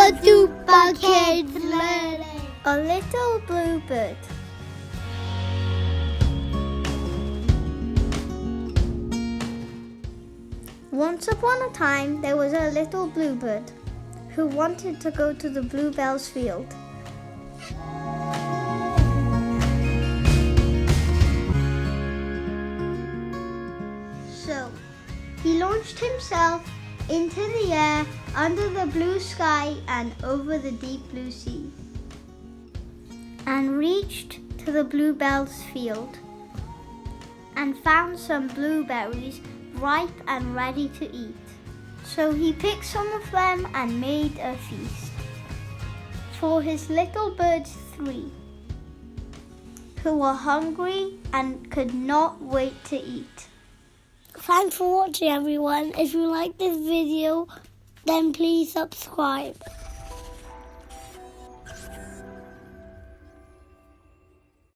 SuperDuper KidsLearning. A little bluebird. Once upon a time, there was a little bluebird who wanted to go to the bluebell's field. So, he launched himself into the air, under the blue sky and over the deep blue sea, and reached to the bluebell's field and found some blueberries ripe and ready to eat. So he picked some of them and made a feast for his little birds 3, who were hungry and could not wait to eat. Thanks for watching, everyone. If you like this video, then please subscribe.